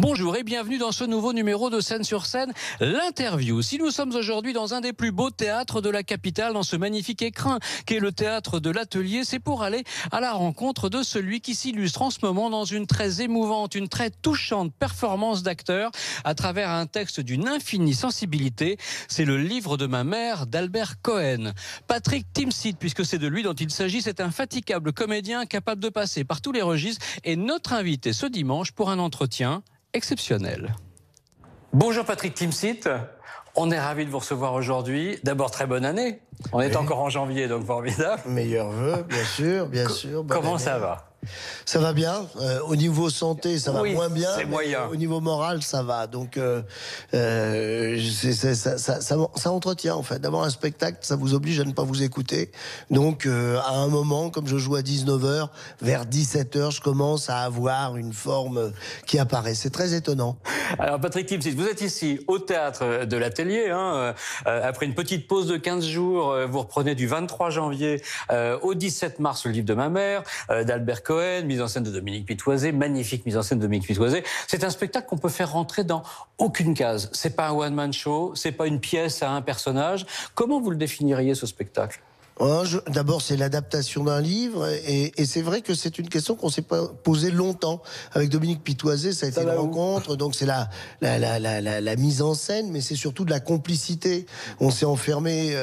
Bonjour et bienvenue dans ce nouveau numéro de Scène sur Scène, l'interview. Si nous sommes aujourd'hui dans un des plus beaux théâtres de la capitale, dans ce magnifique écrin qu'est le théâtre de l'Atelier, c'est pour aller à la rencontre de celui qui s'illustre en ce moment dans une très émouvante, une très touchante performance d'acteur à travers un texte d'une infinie sensibilité. C'est le livre de ma mère d'Albert Cohen. Patrick Timsit, puisque c'est de lui dont il s'agit, c'est un fatigable comédien capable de passer par tous les registres et notre invité ce dimanche pour un entretien exceptionnel. Bonjour Patrick Timsit, on est ravis de vous recevoir aujourd'hui. D'abord, très bonne année. On est encore en janvier, donc formidable. Meilleurs vœux, bien sûr, bien sûr. Comment ça va ? Ça va bien. Au niveau santé, ça va moins bien. C'est moyen. Au niveau moral, ça va. Donc, ça entretient, en fait. D'avoir un spectacle, ça vous oblige à ne pas vous écouter. Donc, à un moment, comme je joue à 19h, vers 17h, je commence à avoir une forme qui apparaît. C'est très étonnant. Alors, Patrick Timsit, vous êtes ici au théâtre de l'Atelier. Après une petite pause de 15 jours, vous reprenez du 23 janvier au 17 mars le livre de ma mère, d'Albert Cohen, mise en scène de Dominique Pitoisé, magnifique mise en scène de Dominique Pitoisé. C'est un spectacle qu'on peut faire rentrer dans aucune case. C'est pas un one-man show, c'est pas une pièce à un personnage. Comment vous le définiriez, ce spectacle ? D'abord, c'est l'adaptation d'un livre, et c'est vrai que c'est une question qu'on s'est pas posée longtemps. Avec Dominique Pitoisé, ça a été une rencontre, donc c'est la mise en scène, mais c'est surtout de la complicité. On s'est enfermé,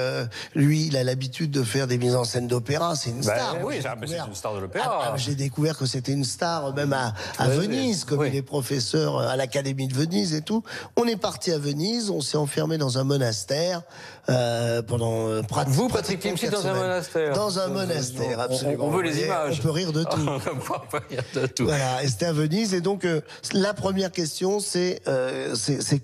lui, il a l'habitude de faire des mises en scène d'opéra, c'est une star. Oui, c'est une star de l'opéra. J'ai découvert que c'était une star, même à Venise, comme il est professeur à l'Académie de Venise et tout. On est parti à Venise, on s'est enfermé dans un monastère pendant Vous, Patrick Timsit, dans un monastère. Dans un monastère, absolument. On veut les images. On peut rire de tout. On peut rire de tout. Voilà, et c'était à Venise. Et donc, la première question, c'est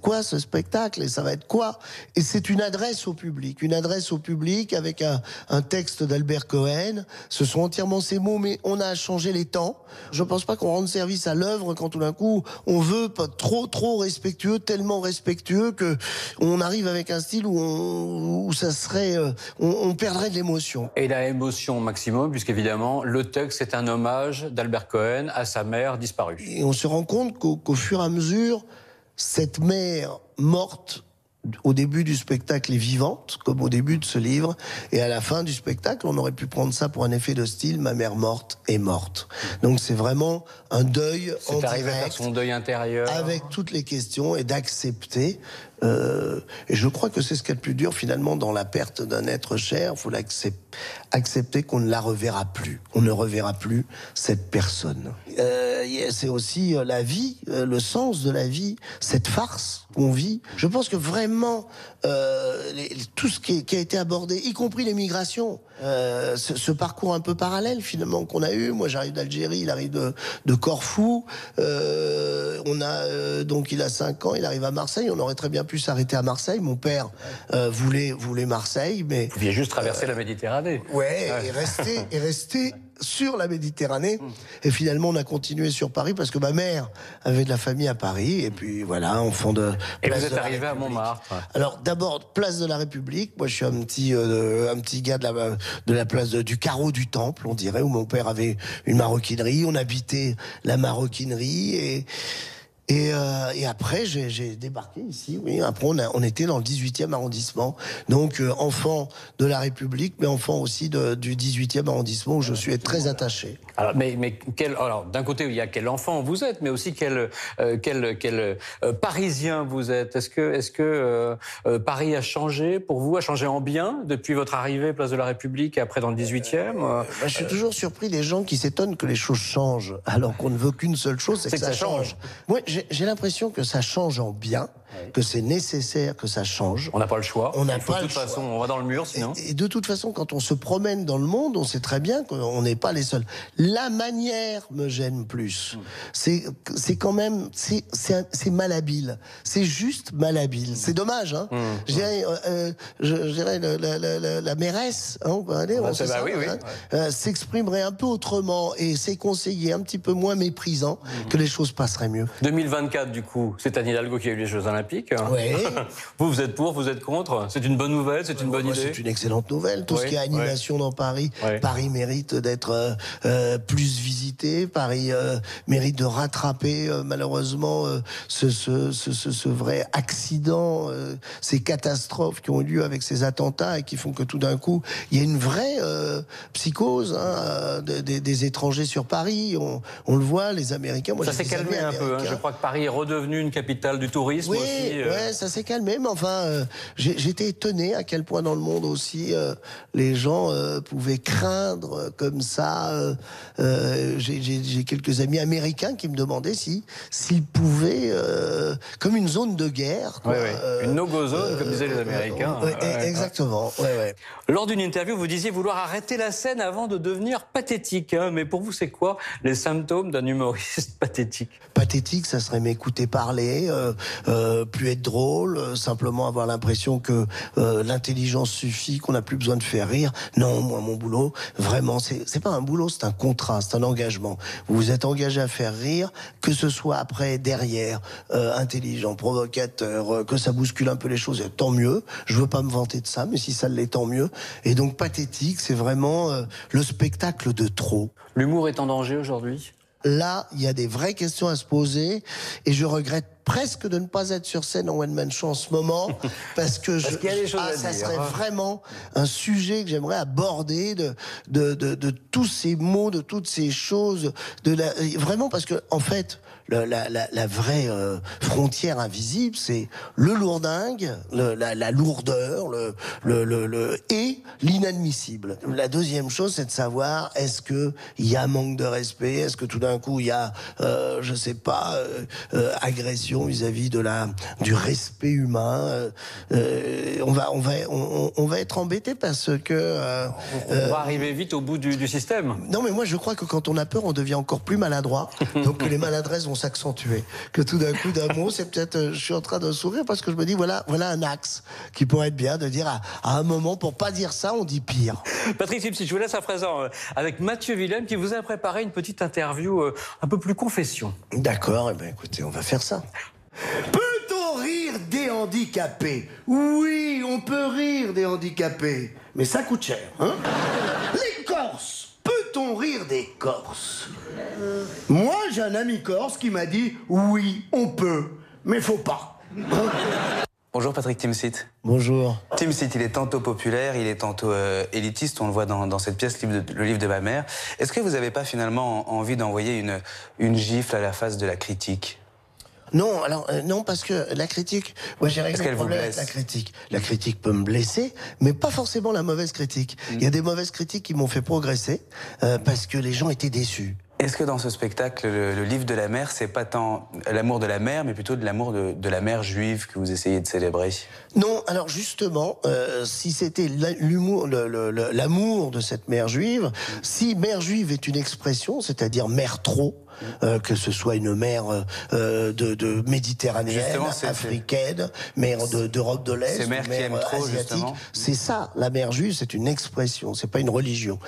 quoi ce spectacle ? Et ça va être quoi ? Et c'est une adresse au public. Une adresse au public avec un texte d'Albert Cohen. Ce sont entièrement ces mots, mais on a changé les temps. Je pense pas qu'on rende service à l'œuvre quand tout d'un coup, on veut pas trop respectueux, tellement respectueux que on arrive avec un style où ça serait, on perdrait de l'émotion. Et la émotion maximum, puisqu'évidemment, le texte est un hommage d'Albert Cohen à sa mère disparue. Et on se rend compte qu'au fur et à mesure, cette mère morte, au début du spectacle, est vivante, comme au début de ce livre, et à la fin du spectacle, on aurait pu prendre ça pour un effet de style, ma mère morte est morte. Donc c'est vraiment un deuil en direct. C'est arrivé à faire son deuil intérieur. Avec toutes les questions, et d'accepter. Et je crois que c'est ce qu'il y a de plus dur finalement dans la perte d'un être cher. Il faut accepter qu'on ne la reverra plus. On ne reverra plus cette personne. C'est aussi la vie, le sens de la vie, cette farce qu'on vit. Je pense que vraiment tout ce qui a été abordé, y compris les migrations, ce parcours un peu parallèle finalement qu'on a eu. Moi j'arrive d'Algérie, il arrive de Corfou. Donc il a 5 ans, il arrive à Marseille. On aurait très bien pu s'arrêter à Marseille. Mon père voulait Marseille, mais vous pouviez juste traverser la Méditerranée. Et rester sur la Méditerranée. Et finalement, on a continué sur Paris parce que ma mère avait de la famille à Paris. Et puis voilà, enfant de. Et vous êtes arrivé à Montmartre. Alors d'abord, place de la République. Moi, je suis un petit gars de la place du carreau du Temple, on dirait, où mon père avait une maroquinerie. On habitait la maroquinerie et après, j'ai débarqué ici. Oui, après, on était dans le 18e arrondissement. Donc, enfant de la République, mais enfant aussi du 18e arrondissement où je suis très attaché. Alors, alors, d'un côté, il y a quel enfant vous êtes, mais aussi quel Parisien vous êtes. Est-ce que Paris a changé pour vous, a changé en bien depuis votre arrivée place de la République et après dans le 18e Je suis toujours surpris des gens qui s'étonnent que les choses changent, alors qu'on ne veut qu'une seule chose, c'est que ça change. Moi, j'ai l'impression que ça change en bien, que c'est nécessaire que ça change. On n'a pas le choix. On n'a pas de toute façon, on va dans le mur sinon. Et de toute façon, quand on se promène dans le monde, on sait très bien qu'on n'est pas les seuls. La manière me gêne plus. C'est quand même, c'est malhabile. C'est juste malhabile. C'est dommage, hein. Je dirais la mairesse, hein, on peut aller, s'exprimerait un peu autrement et ses conseillers un petit peu moins méprisants, que les choses passeraient mieux. 2024, du coup, c'est Anne Hidalgo qui a eu les Jeux Olympiques. Olympiques. Oui. Vous êtes pour, vous êtes contre? C'est une bonne nouvelle, c'est une bonne idée? C'est une excellente nouvelle. Tout ce qui est animation dans Paris, Paris mérite d'être plus visité. Paris mérite de rattraper malheureusement ce vrai accident, ces catastrophes qui ont eu lieu avec ces attentats et qui font que tout d'un coup, il y a une vraie psychose des étrangers sur Paris. On le voit, les Américains. Moi, ça s'est calmé un peu. Je crois que Paris est redevenu une capitale du tourisme aussi. Oui, ça s'est calmé, mais enfin, j'étais étonné à quel point dans le monde aussi les gens pouvaient craindre comme ça. J'ai quelques amis américains qui me demandaient s'ils pouvaient, comme une zone de guerre. Quoi, une no-go zone, comme disaient les Américains. Exactement. Lors d'une interview, vous disiez vouloir arrêter la scène avant de devenir pathétique. Mais pour vous, c'est quoi les symptômes d'un humoriste pathétique? Pathétique, ça serait m'écouter parler, plus être drôle, simplement avoir l'impression que l'intelligence suffit, qu'on n'a plus besoin de faire rire. Non, moi, mon boulot, vraiment, c'est pas un boulot, c'est un contrat, c'est un engagement. Vous vous êtes engagé à faire rire, que ce soit après, derrière, intelligent, provocateur, que ça bouscule un peu les choses, tant mieux. Je veux pas me vanter de ça, mais si ça l'est, tant mieux. Et donc, pathétique, c'est vraiment le spectacle de trop. L'humour est en danger aujourd'hui? Là, il y a des vraies questions à se poser et je regrette presque de ne pas être sur scène en one-man show en ce moment parce que ça serait vraiment un sujet que j'aimerais aborder de tous ces mots, de toutes ces choses, vraiment parce que en fait la vraie frontière invisible, c'est le lourdingue, la lourdeur, et l'inadmissible. La deuxième chose, c'est de savoir est-ce que il y a manque de respect, est-ce que tout d'un coup il y a, je sais pas, agression vis-à-vis du respect humain. On va être embêté parce que on va arriver vite au bout du système. Non, mais moi je crois que quand on a peur, on devient encore plus maladroit. Donc que les maladresses vont s'accentuer. Que tout d'un coup, d'un mot, c'est peut-être, je suis en train de sourire parce que je me dis voilà un axe qui pourrait être bien de dire à un moment, pour pas dire ça, on dit pire. Patrick Timsit, je vous laisse à présent avec Mathieu Willem qui vous a préparé une petite interview un peu plus confession. D'accord, eh ben écoutez, on va faire ça. Peut-on rire des handicapés? Oui, on peut rire des handicapés, mais ça coûte cher, hein? Les Corses, peut-on rire des Corses? Moi, j'ai un ami corse qui m'a dit oui, on peut, mais faut pas. Bonjour Patrick Timsit. Bonjour. Timsit, il est tantôt populaire, il est tantôt élitiste, on le voit dans cette pièce, le livre de ma mère. Est-ce que vous n'avez pas finalement envie d'envoyer une gifle à la face de la critique? Non, alors non, parce que la critique, moi j'ai réglé le problème avec la critique. La critique peut me blesser, mais pas forcément la mauvaise critique. Il y a des mauvaises critiques qui m'ont fait progresser parce que les gens étaient déçus. Est-ce que dans ce spectacle, le livre de la mère, c'est pas tant l'amour de la mère, mais plutôt de l'amour de la mère juive que vous essayez de célébrer? Non, alors justement, si c'était l'amour de cette mère juive, si mère juive est une expression, c'est-à-dire mère trop, que ce soit une mère de méditerranéenne, africaine, mère d'Europe de l'Est, mère qui aime trop, asiatique, c'est ça, la mère juive, c'est une expression, c'est pas une religion.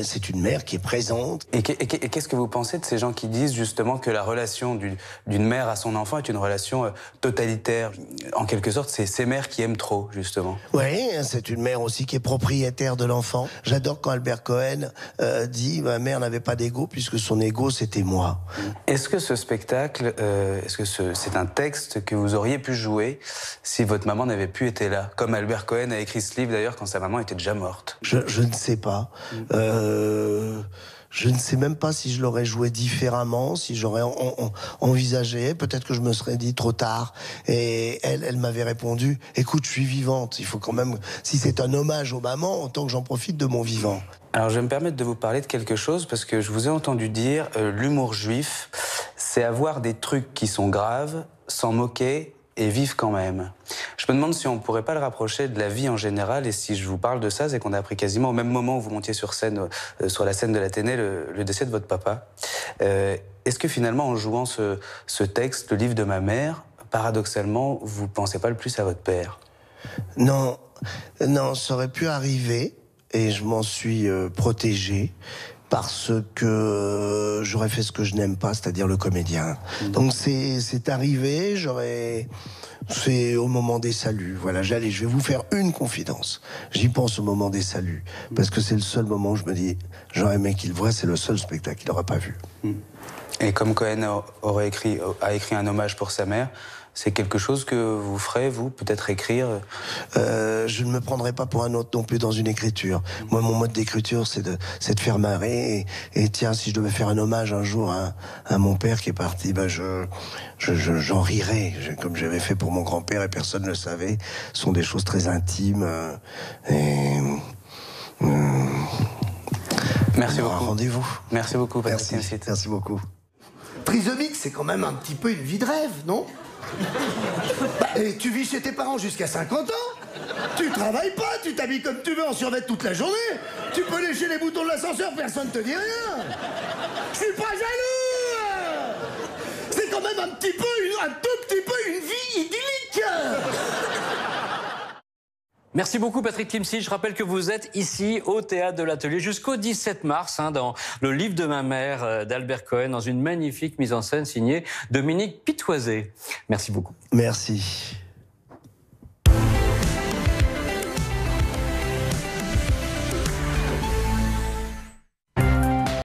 C'est une mère qui est présente. Et qu'est-ce que vous pensez de ces gens qui disent justement que la relation d'une mère à son enfant est une relation totalitaire? En quelque sorte, c'est ces mères qui aiment trop, justement. Oui, c'est une mère aussi qui est propriétaire de l'enfant. J'adore quand Albert Cohen dit « Ma mère n'avait pas d'ego puisque son ego, c'était moi ». Est-ce que ce spectacle, c'est un texte que vous auriez pu jouer si votre maman n'avait plus été là? Comme Albert Cohen a écrit ce livre d'ailleurs quand sa maman était déjà morte. Je ne sais pas. Je ne sais même pas si je l'aurais joué différemment, si j'aurais envisagé. Peut-être que je me serais dit trop tard. Et elle m'avait répondu « Écoute, je suis vivante. Il faut quand même, si c'est un hommage aux mamans, autant que j'en profite de mon vivant. » Alors, je vais me permettre de vous parler de quelque chose parce que je vous ai entendu dire l'humour juif, c'est avoir des trucs qui sont graves, s'en moquer et vivre quand même. Je me demande si on ne pourrait pas le rapprocher de la vie en général, et si je vous parle de ça, c'est qu'on a appris quasiment au même moment où vous montiez sur scène, sur la scène de l'Athénée, le décès de votre papa. Est-ce que finalement, en jouant ce texte, le livre de ma mère, paradoxalement, vous ne pensez pas le plus à votre père? Non, ça aurait pu arriver. Et je m'en suis protégé. parce que j'aurais fait ce que je n'aime pas, c'est-à-dire le comédien. Donc c'est arrivé, c'est au moment des saluts. Voilà, je vais vous faire une confidence. J'y pense au moment des saluts, parce que c'est le seul moment où je me dis, j'aurais aimé qu'il voit, c'est le seul spectacle qu'il n'aura pas vu. Et comme Cohen a écrit un hommage pour sa mère, c'est quelque chose que vous ferez, vous, peut-être écrire? Je ne me prendrai pas pour un autre non plus dans une écriture. Moi, mon mode d'écriture, c'est de faire marrer. Et tiens, si je devais faire un hommage un jour à mon père qui est parti, ben j'en rirais, comme j'avais fait pour mon grand-père et personne ne le savait. Ce sont des choses très intimes. Merci beaucoup. Rendez-vous. Merci beaucoup, Patrick Timsit. Merci beaucoup. Trisomique, c'est quand même un petit peu une vie de rêve, non? Et tu vis chez tes parents jusqu'à 50 ans? Tu travailles pas, tu t'habilles comme tu veux en survêt toute la journée? Tu peux lécher les boutons de l'ascenseur, personne te dit rien? Je suis pas jaloux! C'est quand même un tout petit peu une vie idyllique! Merci beaucoup Patrick Timsit. Je rappelle que vous êtes ici au Théâtre de l'Atelier jusqu'au 17 mars dans le livre de ma mère d'Albert Cohen, dans une magnifique mise en scène signée Dominique Pitoisé. Merci beaucoup. Merci.